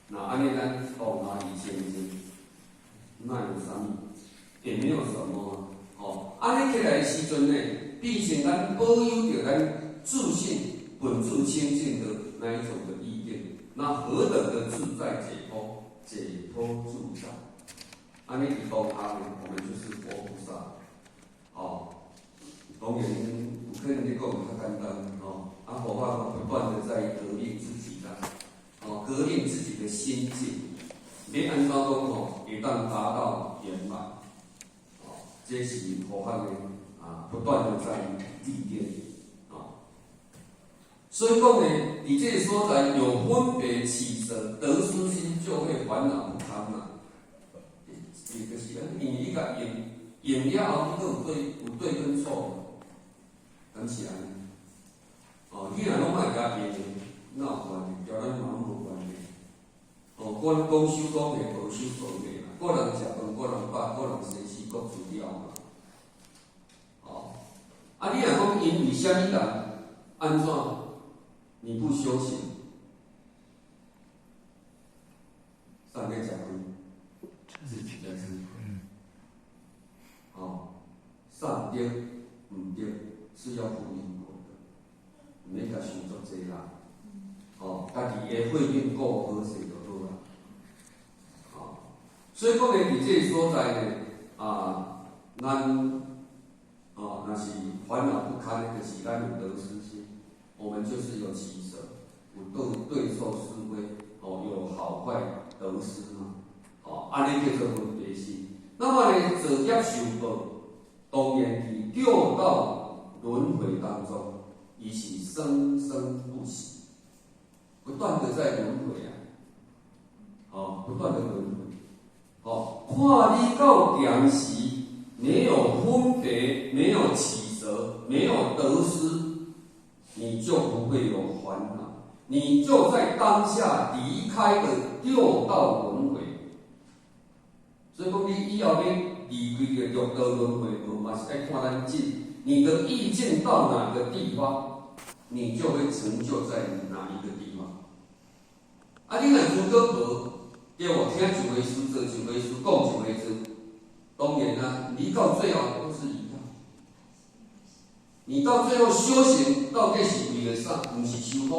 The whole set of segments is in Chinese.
那安尼咱往哪里前进？那有啥物？也没有什么哦。安尼起来的时阵呢，毕竟咱保有着咱自信、本自清净的那一种的意念，那何等的自在解脱，解脱自在。安尼以后他们，我们就是佛菩萨。哦，当然有可能你讲比较简单哦，佛法不断的在革命自己的，革命自己的心境。你安怎讲吼，会当达到圆满，这是佛法的不断的在历练所以讲呢，你这个所在有分别起色，得失心就会烦恼不堪嘛。就是因为你甲用了后，你有对跟错，敢是安尼？你若拢莫甲用，哪有关系？交咱嘛无关系。讲收讲袂，无收无袂嘛。个人食饭，个人饱，个人生死各自了嘛。你若讲因为啥物人安怎，你不修行，上面讲自己的智慧。善对唔对是要负因果的，唔免甲想作济啦。家己的慧命过好势就好啦。所以讲呢，伫这个所在呢，咱若是烦恼不堪的，就是咱有得失心，我们就是有起舍，有对错是非，有好坏得失嘛，安尼叫做分别心。那么呢，造业受报，当然伫六道轮回当中，伊是生生不息，不断的在轮回不断的轮回。看你到点时，没有分别，没有起舍，没有得失，你就不会有烦恼，你就在当下离开的六道轮回。所以讲，你以后要离开的六道轮回，嘛是爱看咱境，你的意境到哪个地方，你就会成就在哪一个地方。你若如果无，叫我听一回事，做一回事，讲一回事，当然你到最后都是一样。你到最后修行到底是为了啥？不是修福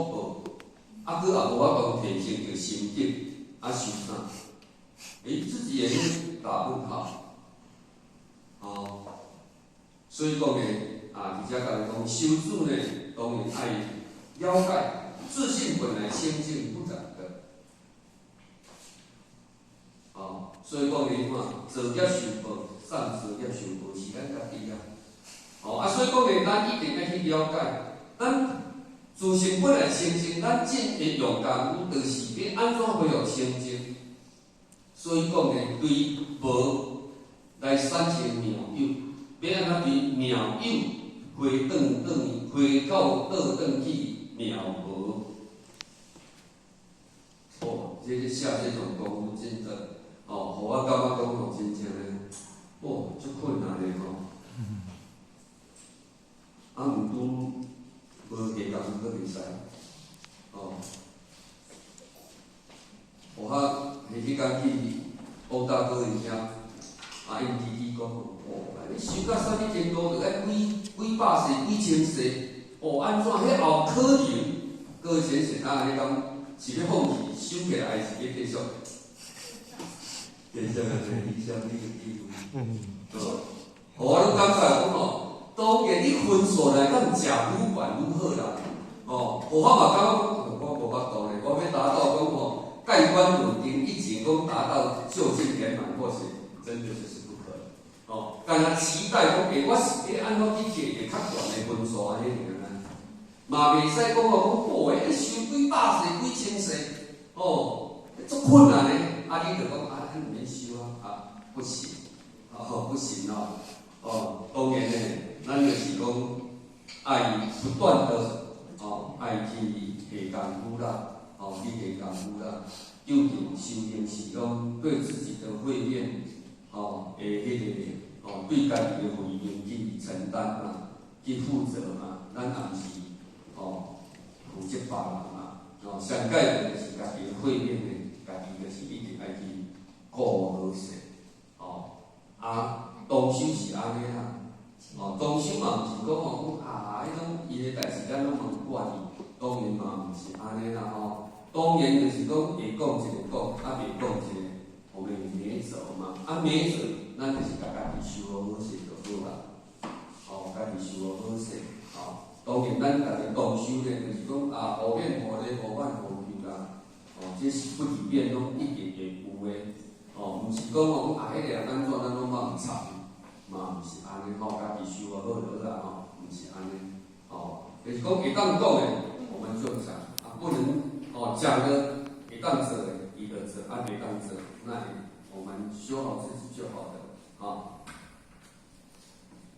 报，佫也无法度提升着心境，修啥？自己也是打问号。所以讲呢，而且讲修持呢，当然爱了解自信本来清净不染的。所以讲呢，造业受报，善造业受报是咱家己所以讲呢，咱一定要去了解，咱自性本来清净，咱尽的用功夫，就是要安怎恢复清净。所以讲呢，对无来产生妙有，要安怎对妙有回到倒转去妙无。这个下这种功夫真的。互我感觉讲真正的，足困难的毋拄无下功夫佫袂使。我迄天去王大哥因遐，因弟弟讲，你修到啥物程度，就爱几百世、几千世，安怎？迄后可能，搁先生迄讲是要放弃，修起来是要继续。变相个做理想你个地位，我拢感觉讲当然你分数来讲食愈悬愈好啦。我嘛感觉我无法度咧，我要达到讲盖棺论定，一直讲达到究竟圆满，或是真的就是不可能。干那期待讲，我是要安怎去摕个较悬的分数安尼尔嘛袂使讲讲修几百世、几千世，足困难咧。你就讲唔免修不行，不行当然呢，咱就是讲爱不断的爱去下功夫啦，去下功夫啦。究竟修行是讲对自己的慧命，对家己的慧命去承担嘛，去负责嘛，咱也毋是负责别人嘛，上界就是家己的慧命的。家己就是一定爱去顾好势，动手是安尼啦，动手嘛毋是讲迄种伊个代志咱拢无管伊，当然嘛毋是安尼啦当然就是讲会讲一个讲，袂讲一个，我们免走嘛，免走，咱就是家己修好势就好啦，家己修好势，当然咱家己动手咧，就是讲后面互咧互反互求啦，这是不离变拢一定会有诶，毋是讲迄个安怎咱拢冇插。嘛，毋是安尼家己修好就好啦毋是安尼就是讲会当讲诶，我们就讲不能讲的会当做诶，伊就做，袂当做，那我们修好自己就好了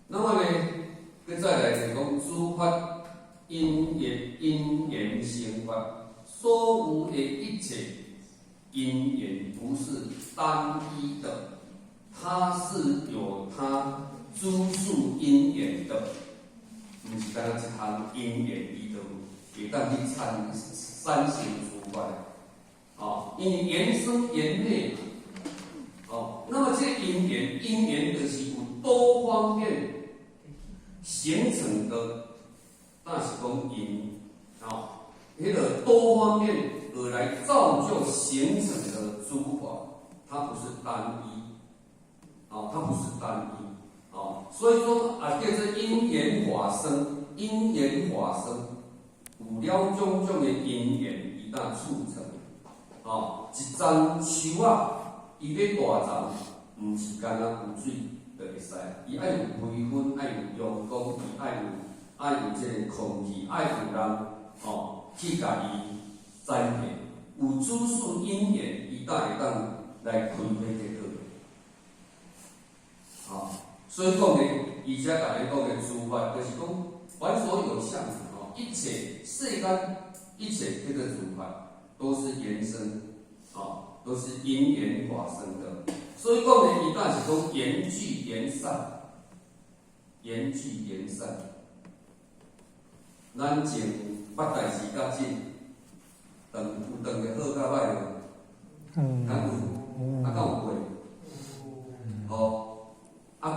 那么呢，再来就是讲诸法因缘生法，所有的一切因缘不是单一的。它是有它诸数因缘的，毋是单一项因缘，伊就会当去产生出来因为缘生缘灭那么这因缘就是有多方面形成的，那是讲因迄个多方面而来造就形成的诸法，它不是单一。它不是单一所以说叫做因缘法生，因缘法生有了种种的因缘，伊当促成一丛树伊要大丛，毋是干那有水就会使，伊爱有培分，爱有阳光，伊爱有这个空气，爱有人去甲伊栽培，有诸数因缘，伊当会当来开花结果。所以讲呢，而且大家讲的诸法，就是讲凡所有相一切世间一切这个诸法，都是缘生都是因缘法生的。所以讲呢，伊当是讲缘聚缘散，缘聚缘散。咱前捌代志较紧，有当个好较歹无？敢有？敢有过？搁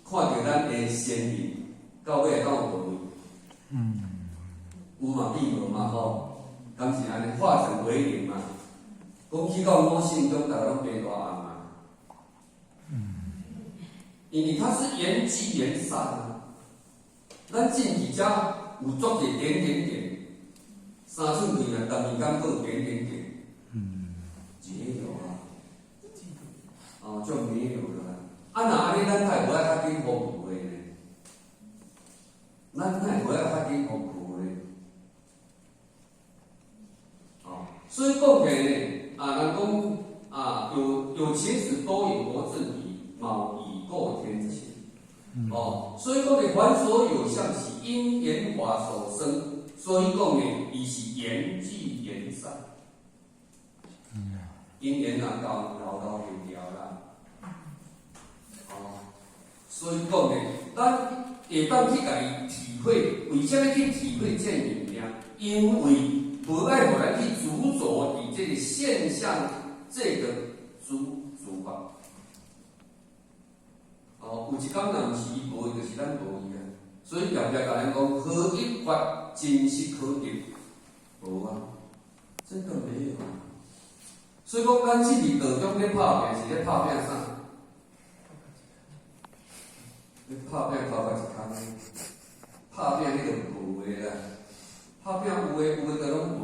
看到咱的先人，到尾会敢有无位？有嘛必无嘛敢是安尼化成为零嘛？讲去到我心中，大家拢白大暗嘛。因为它是缘聚缘散咱进去遮有足个点，三寸地啊，但面敢搁有点，没有就没有了。若安尼，咱才无爱较紧服务的呢？咱才无爱较紧服务的。所以讲起来呢，人讲有情时多以佛正体，卯以过天情。所以讲呢，凡所有相是因缘法所生，所以讲呢，伊是缘聚缘散。因缘到了啦。所以讲呢，咱会当去家己体会，为什么去体会这物件？因为无爱互咱去执着以这个现象，这个诸法。有一天若毋是伊无，就是咱无伊啊。所以常常甲咱讲，何一法真实可得？无真的没有所以讲，咱这个道中咧拍拼是咧拍拼啥？拍拼头壳一空，拍拼迄个无诶啦，拍拼有诶就拢无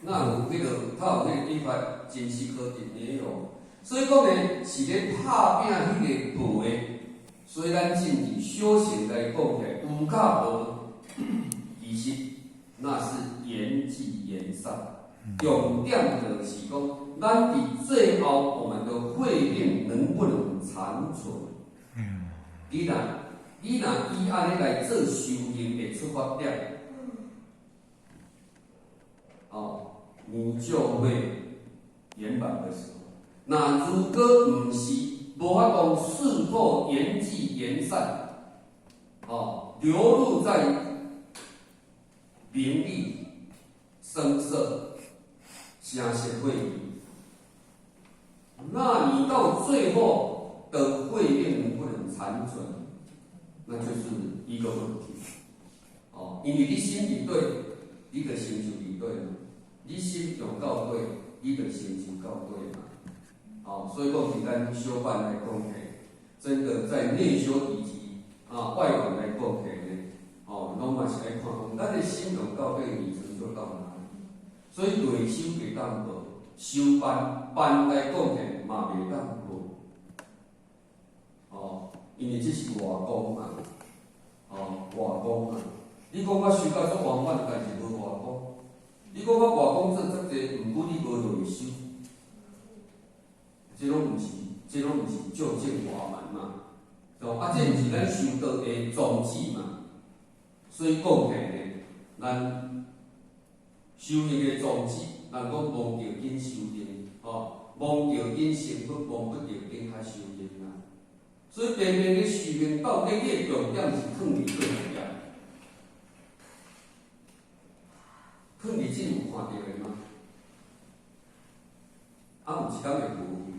哪有迄个他有迄个一法真实可得没有？所以讲呢，是咧拍拼迄个无诶，所以咱进去修行来讲起来，有甲无，其实那是缘聚缘散。重点就是讲，咱伫最后我们的慧命能不能长存？你若以安尼来做修行的出发点，你就会圆满的时候。那如果毋是无法度顺破缘聚缘散，流入在名利声色声色会议，那你到最后的慧命能不能残存，那就是一个问题。哦，因为你心理对，你的心就理对了；你心用到对，你的心就到对嘛。哦，所以讲，简单修办来讲起，真的在内修以及外观来讲起呢，哦，拢嘛是爱看讲，咱的心用到对，你成就到哪里？所以内修袂当无，修办来讲起嘛袂当无。哦，因为这是外功嘛，哦，外功嘛。你讲我修到足圆满，但是无外功。你讲我外功做遮济，毋过你无内修。这拢毋是究竟圆满嘛？哦，这毋是咱修道的宗旨嘛？所以讲起呢，咱修行的宗旨，咱讲忘着紧修行，忘着紧成佛，忘不着紧较修行啊。所以平平的修行，到底你的重点是放伫对重点，放伫这有看到的吗？有一天会无去。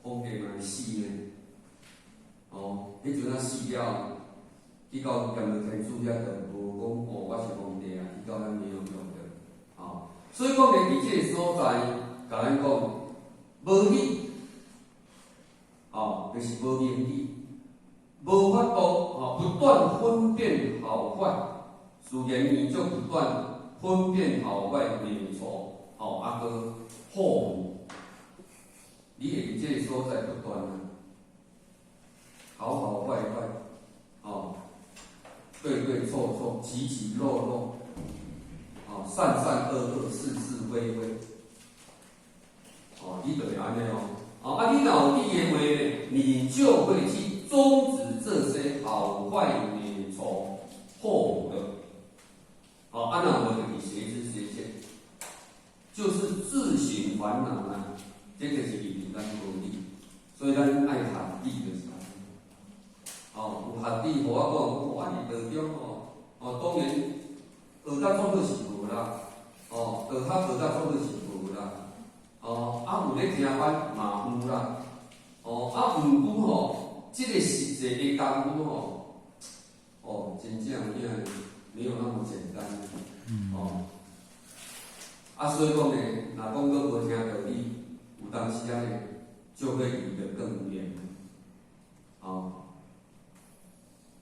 皇帝嘛死呢，迄阵死了，去到阎罗天主遐就无讲我是皇帝啊，去到咱没有用的，所以讲咧，伫即个所在，甲咱讲无理，就是无明理，无法度不断分辨好坏，自然你就不断分辨好坏美错，个好恶。你会伫这个所在不断好好坏坏，对对错错，起起落落，善善恶恶，是是非非，你就会安尼你若有你的话呢，你就会去终止这些好坏美丑错误的，若无就去邪知邪见，就是自行烦恼啊。这个是因为咱无理，所以咱爱学理就是安尼。有学理，互我讲，伫道中当然学甲做伙是无啦，学甲做伙是无啦，有咧听班嘛有啦，毋过这个实际的功夫真正没有那么简单，所以讲呢，若讲佫无听道理。有当时呢，就会离得更远。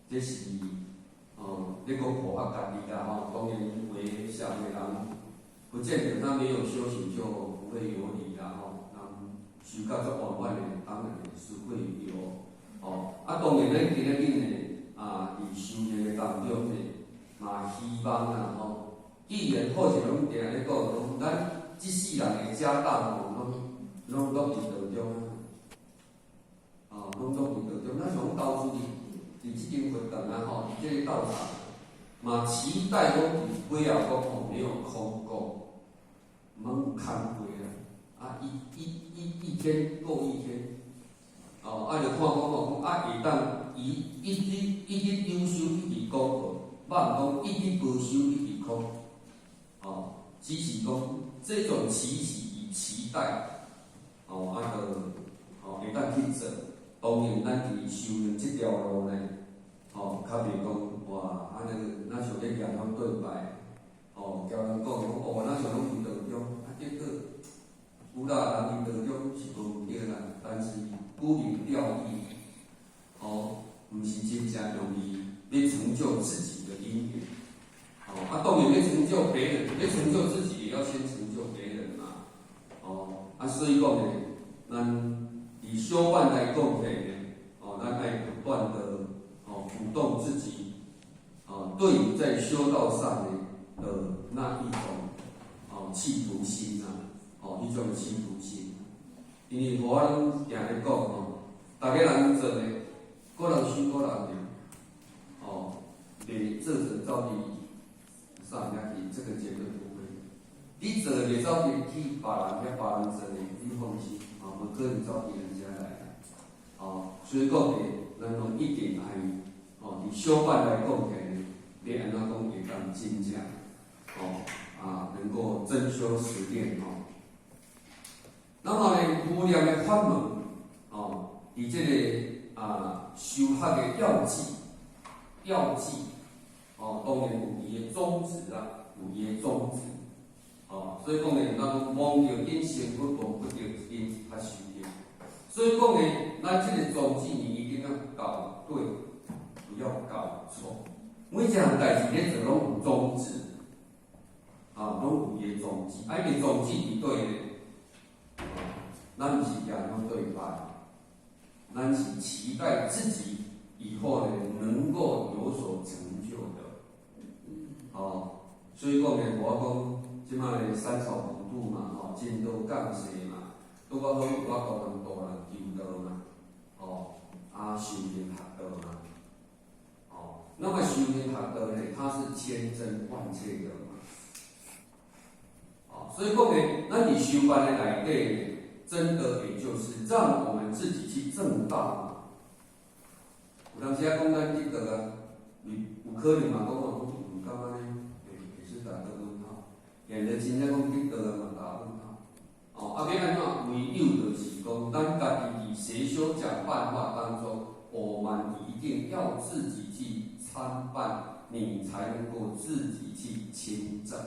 这是你讲佛法家己啦，当然为下面人，不见得他没有修行就不会有理啦，人修到足圆满的，当然是会有。当然咱今日呢，伫修行的当中呢，嘛希望啦，既然好像拢定咧讲，咱即世人的家当拢落伫道中拢落伫道中。咱想投资伫即间活动伫即个道场，嘛期待讲伫尾后讲没有空过，免有空过啦。一天过一天，就看讲会当一直优秀一直讲无讲一直无修一直空，只是讲这种期待。会当去做。当然，咱伫修行这条路呢，较袂讲哇，咱像咧念咱对白，交人讲咱像拢伫道中，结果有啦，人伫道中是无对啦，但是沽名钓誉，毋是真正容易要成就自己的因缘。当然要成就别人，要成就自己，也要先成就别人嘛。所以讲呢，咱以修办来讲起呢，咱爱不断的鼓动自己，对于在修道上的那一种企图心一种企图心。因为我拢定咧讲大家人做呢，个人修个人念，袂做成走伫上遐去，这个绝对不会。你做袂走去别人做的，你放心，无可能走别人家来。所以讲呢，咱拢一定爱，伫修办来讲起呢，要安怎讲会当真正，能够真修实练那么呢，无量的法门，伫这个修学的要旨，当然有伊的宗旨啦，有伊的宗旨，所以讲呢，咱望着因成佛，望不着因他修行。所以讲呢，咱这个宗旨你一定要搞对，不要搞错。每一项代志咧做拢有宗旨，拢有伊的宗旨，伊个宗旨伫对咧，咱毋是行拢对拜，咱是期待自己以后呢能够有所成就的，所以讲呢，我讲即摆咧三草普渡嘛，真道降世嘛，拄较好有法度人道人求道嘛，修行学道嘛。那么修行学道呢，它是千真万确的嘛，所以讲呢，咱伫修班的内底，真的也就是让我们自己去证道嘛。有当时啊讲咱得道啊，有可能嘛讲唔感觉呢，也是打个问号。现在真正讲得道啊嘛打问号。要安怎？唯有就是讲，咱家己伫邪修讲办法当中，我们一定要自己去参办，你才能够自己去亲证。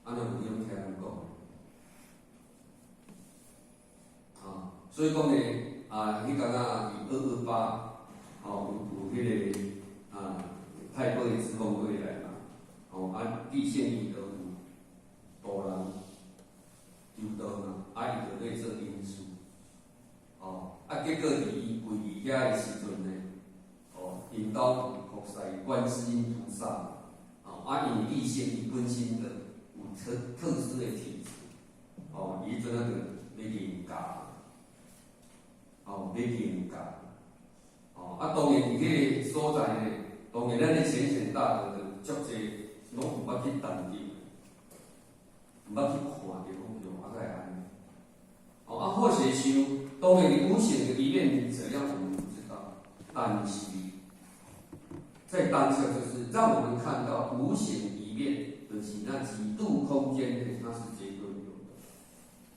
安尼有用听人讲，所以讲呢，迄天啊，伫228，有迄个泰国的志工队来嘛，地县里头有多人求道嘛，伊就咧做因素，结果伫伊跪伫遐的时阵呢，引导菩萨观世音菩萨，因为地县伊本身就有特殊的体质，伊阵仔就要严教，要严教，当然伫迄个所在呢，当然咱咧显显大德就足济拢有捌去探究，毋捌去看着讲才会安尼。或者修，当然你无形的一面怎样我们不知道，但是在当下就是让我们看到无形一面，就是那几度空间内它是绝对有的。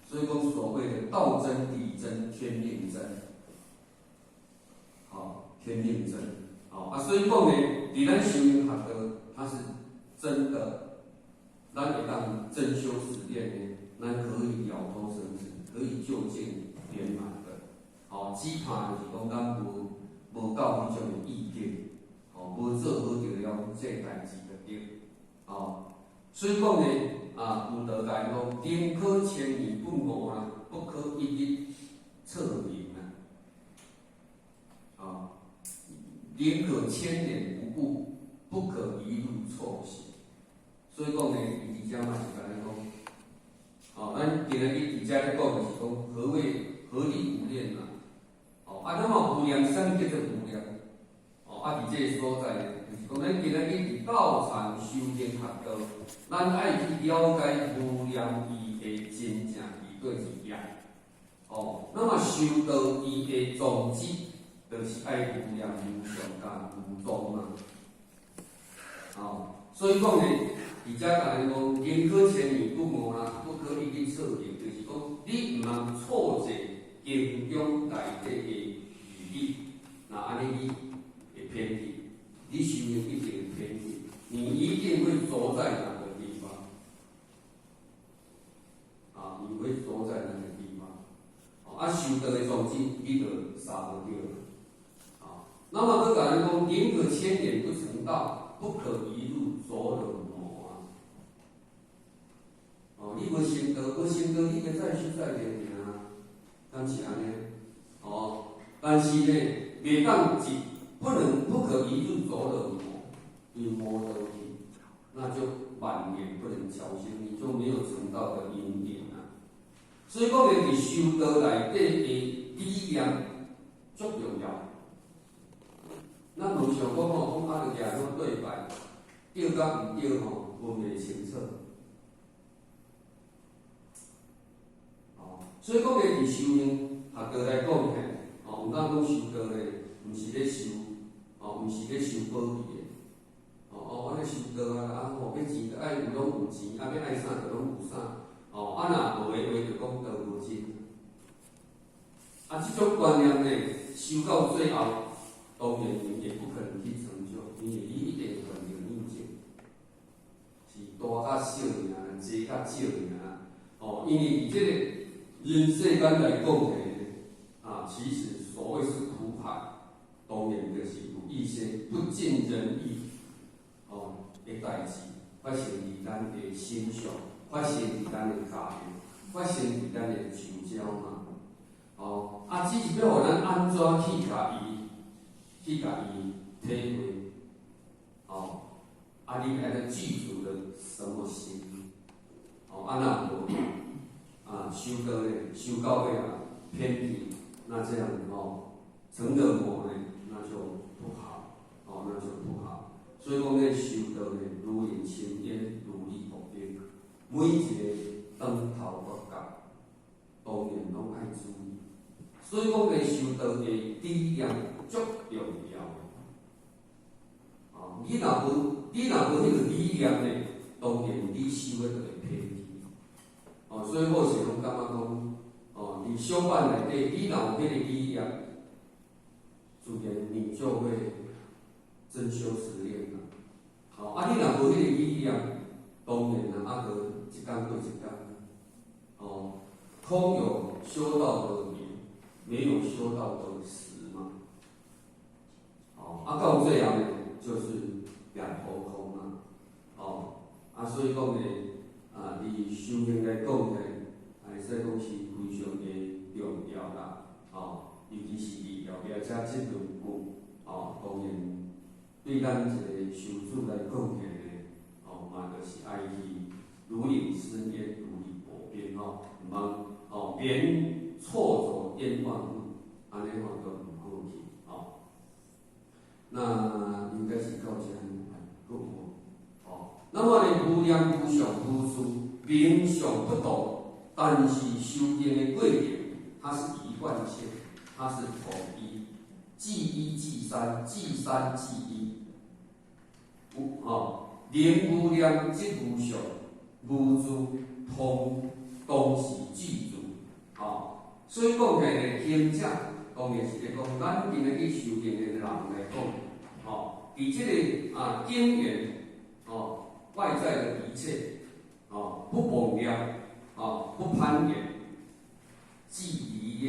所以讲所谓的道真、理真、天命真，天命真，所以讲呢，伫咱修行学道，它是真的，咱会当真修实练呢，咱可以了脱生死，可以就近圆满的。只怕就是讲咱无到迄种的意境，无做好着了这代志就对。所以讲呢，有道来讲，宁可千年不磨啊，不可一日测明啊。宁可千年不悟，不可一路错行。所以讲呢，伊遮嘛是甲咱讲，咱今日伫遮咧讲就是讲，何谓合理无量啊？那么无量，啥物叫做无量？伫这个所在，就是讲咱今日伫道场修行学道，咱爱去了解无量义的真正义对是样。那么修道义的宗旨，就是爱无量无上加无宗嘛。所以讲呢，伫遮甲咱讲，宁可千年不磨啦，不可一日测评，就是讲你毋通错解经中内底的语义，那安尼你会偏题，你修行一定会偏题，你一定会走在哪个地方？你会走在哪个地方？修道的宗旨，你就杀不掉了。那么佮咱讲，宁可千年不成道，不可一路走了魔啊！你无成道，无成道，你个再修再练啊，敢是安尼？但是呢，袂当不可一路走了魔，因魔得体，那就万年不能超生，你就没有成道的因缘啊。所以讲，伫修道内底的力量足重要。咱无想讲讲就行种对白，对甲毋对分袂清楚。所以讲伫修行学道来讲呢，毋当讲修道咧，毋是咧修，毋是咧修保庇的。我咧修道要钱就爱有拢有钱，要爱啥就拢有啥。哦，啊若无的话，就讲道无真。啊，这种观念呢，修到最后，当然也不可能去成就，因为你一定肯定印证，是大甲小尔，济甲少尔。哦，因为伫这个人世间来讲呢，啊，其实所谓是苦海，当然就是有一些不尽人意哦的代志发生伫咱的身上，发生伫咱的家庭，发生伫咱的周遭嘛。哦，啊，只是要互咱安怎去甲伊体会，哦，啊，你还能记住了什么心？哦，啊，那无啊，修到尾啊偏僻，那这样哦，成了魔呢，那就不好，哦，那就不好。所以讲呢，修道呢，如影青烟，如履薄冰，每一个当头不夹，当然拢爱注意。所以讲呢，修道的力量足重要的。哦，你若无迄个力量呢，当然你修的就会偏僻。哦，所以某时拢感觉讲，哦，你修办内底，你若有迄个力量，自然你就会真修实练啦。哦，啊，你若无迄个力量，当然啊，就一天过一天。哦，空有修道的名，没有修道的实嘛。哦，啊，到最后呢，就是两头空嘛。哦，啊，所以讲呢，啊，伫修行来讲呢，会使讲是非常的重要啦。哦，尤其是伫后壁遮这两句，哦，当然对咱一个修主来讲起呢，哦，嘛就是爱去如影思烟，如履薄冰哦，毋通哦免错走冤枉路，安尼话都毋好去哦。那应该是到这够无？哦，那么呢，无量无常无数，冥想不懂，但是修炼的过程，它是一贯性，它是统一，即一即三，即三即一。念无量即无常，无诸通当是具足。所以讲起来，行者当然是咧讲，咱今日去修行的人来讲，伫即个因缘，外在的一切，不妄量，不攀缘，即离念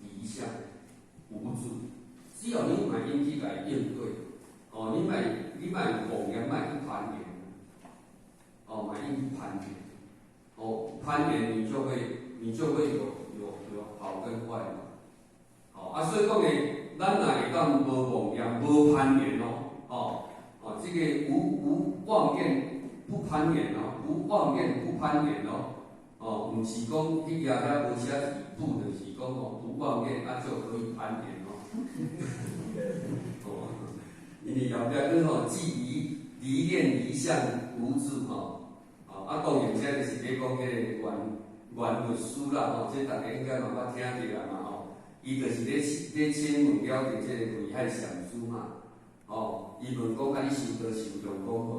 离相，无助。只要你买因去来应对，你买妄量，买去攀缘，买因去攀缘，攀缘你就会有好跟坏嘛。所以讲呢，咱若会当无妄量，无攀缘这个无妄念不攀缘无妄念不攀缘毋是讲迄个遐无写字不，就是讲无妄念就可以攀缘因为后壁讲即离念离相无助当然这就是咧讲迄个原律师啦这大家应该嘛捌听着啦嘛伊就是咧请问了着这个危害上师嘛伊问讲你修道是有用功无？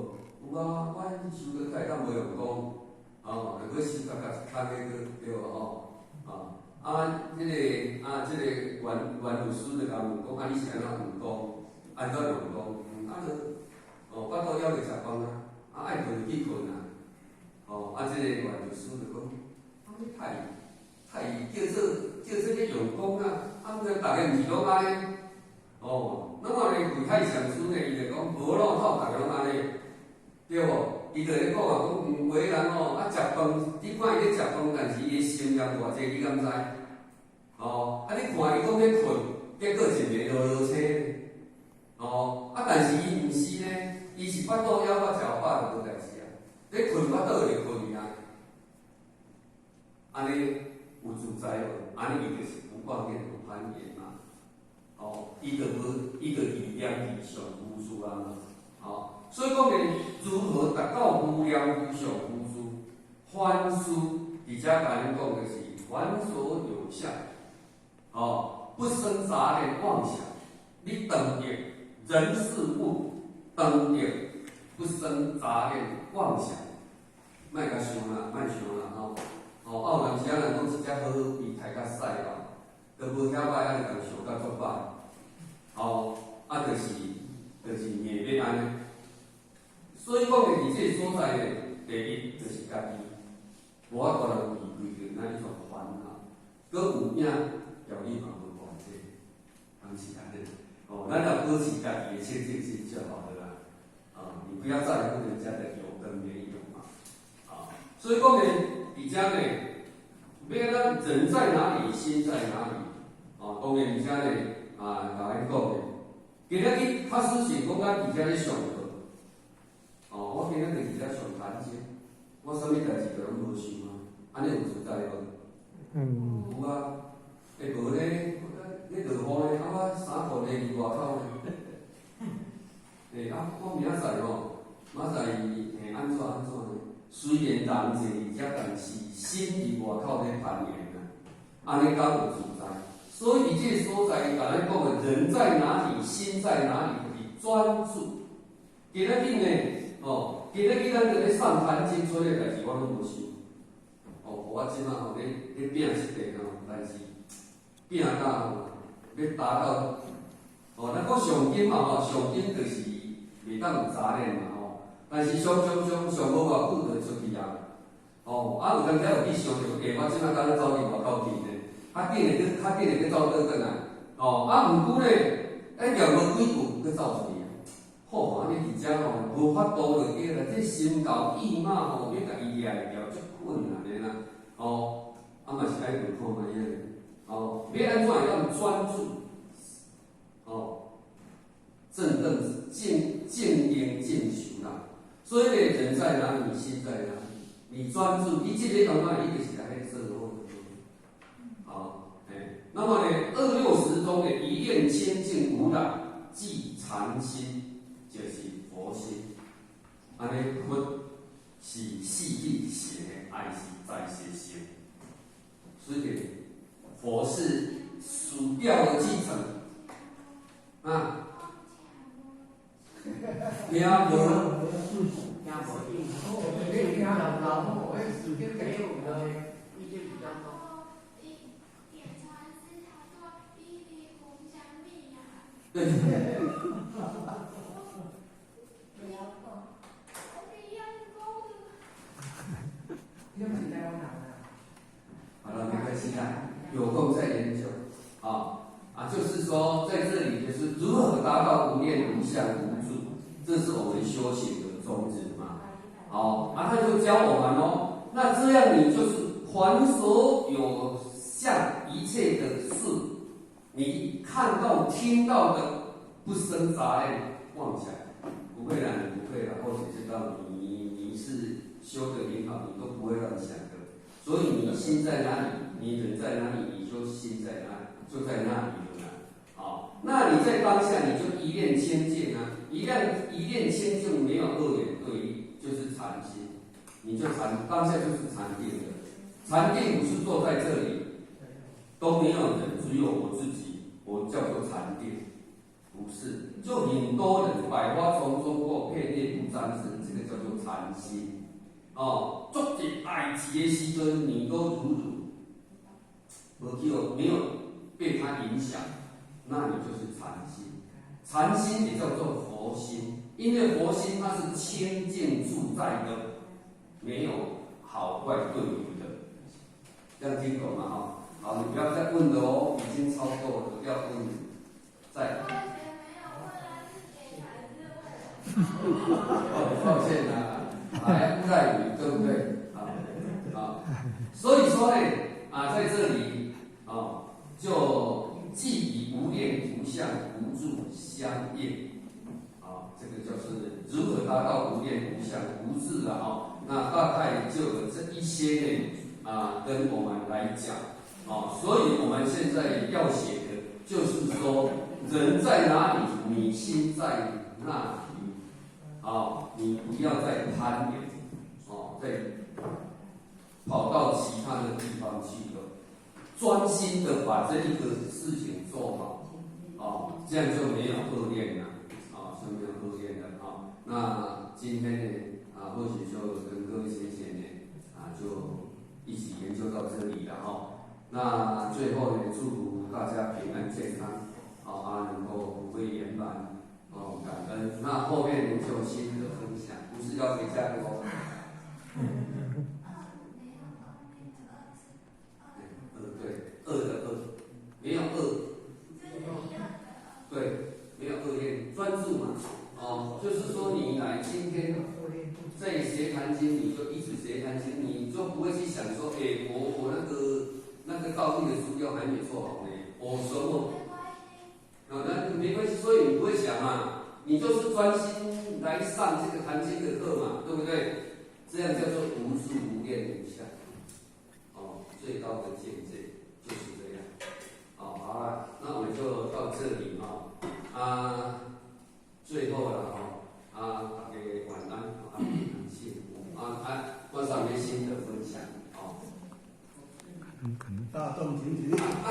有啊，我修道才会当无用功就搁修较较个对即个原律师就甲问讲你是安怎用功？安怎用功？就巴肚枵着食饭爱困就去困即个原律师就讲你太叫做咧用功毋过大家毋是拢安尼那么呢，危害上师呢，伊就讲无路透，大家拢安尼，对无？伊就咧讲讲有个人食饭，你看伊咧食饭，但是伊的心也偌济，你敢知？你看伊讲咧困，结果一面落车但是伊毋是呢，伊是巴肚枵，我食饱就无代志咧困巴肚就困安尼有自在无？安尼伊就是无妄念无攀缘嘛。伊就以量以上无数所以讲呢，如何达到无量无常无数？凡事伫遮甲咱讲的是凡所有相，不生杂念妄想。你当业人事物当业不生杂念妄想，莫甲想啦，莫想啦吼。哦，有阵时人讲一只好比刣较屎哦，都无遐歹，安尼共想甲足歹。就是硬要安尼。所以讲的伫这所在呢，第一就是家己，无法度人避开着咱迄种烦恼，搁有影条理嘛无关系，当是安尼。咱若保持家己的清净心就好了啦。你不要在乎人家的有跟没有嘛。所以讲呢，伫遮呢，要咱人在哪里，心在哪里。当然伫遮呢，甲咱讲的，今仔日较实是讲咱伫遮咧上课。我今仔日伫遮上谈者，我啥物代志都拢无想啊，安尼有存在无？有啊，无咧，咧落雨咧，我衫裤摕伫外口咧。我明仔载明仔载安怎呢？虽然人坐伫遮，但是心伫外口咧攀岩啊，安尼敢有自在？所以伫这个所在，甲咱讲的人在哪里，心在哪里，就是专注。今仔日呢，今仔日咱伫咧上坛经做咧代志，我拢无想。我即马咧拼一个但是拼到要达到，咱讲上紧嘛上紧就是袂当有杂念嘛但是上无偌久就出去啊。有当时有去想着，我即马敢走去外口去呢？较紧的去走倒转来。毋过咧，行无几步，去走出去。安尼伫遮无法度就对啦。这心高意马要甲伊掠会了，足困难的啦。嘛是爱看看卖样。要安怎会当专注？正等静应静修啦。所以呢，人在哪里，心在哪里。你专注，你即个动作，你就是来做好。那么呢，260中的一念清净无染，即禅心，就是佛心。安尼佛是细力行的，爱是在学行。所以佛是属调的继承。听对。好了，没关系啦，有空再研究。就是说，在这里就是如何达到无念、无相、无住，这是我们修行的宗旨嘛。他就教我们那这样你就是凡所有相一切的事，你看到、听到的不生杂念妄想，不会啦，你不会啦，或者知道你是修得很好，你都不会乱想的。所以你心在哪里，你人在哪里，你就心在哪里，就在那里了。那你在当下你就一念清净啊，一念清净没有二元对立，就是禅心，你就当下就是禅定的。禅定不是坐在这里都没有人，只有我自己，我叫做禅定，不是，就很多人百花丛中过，片叶不沾身，这个叫做禅心。做一代志的时阵，你都没有被它影响。那你就是禅心，禅心也叫做佛心，因为佛心它是清净自在的，没有好坏对立的，这样听懂吗？好，你不要再问了已经超过了，不要问，再。抱歉还不在于，对不对？所以说呢，在这里就。即以无念、无相、无住相应，这个就是如何达到无念、无相、无住了那大概就有这一些呢跟我们来讲所以我们现在要写的就是说，人在哪里，你心在那里你不要再攀岩再跑到其他的地方去了。专心的把这一个事情做好，这样就没有恶念了，就没有恶念了那今天呢或许就跟各位先生呢就一起研究到这里了那最后呢，祝福大家平安健康，能够福慧圆满，感恩。那后面呢就心得分享，不是要回家的对，恶的恶，没有恶，对，没有恶念，专注嘛，就是说你来今天在学坛经，你就一直学坛经，你就不会去想说，我那个道地的书要还没做好呢，我什么那没关系，所以你不会想嘛，你就是专心来上这个坛经的课嘛，对不对？这样叫做无数无念无相，最高的境界就是这样。好了，那我们就到这里最后了大家晚安感谢我上面新的分享大众集体是的，大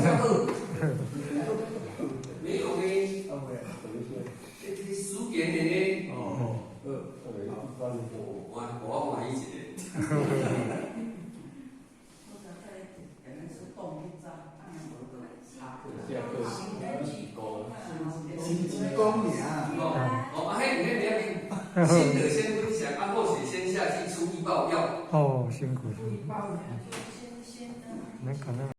家好，没有呢，你输给你呢，我买一些。新职工年新的先分享，或许先下去出一报药。辛苦。那可能。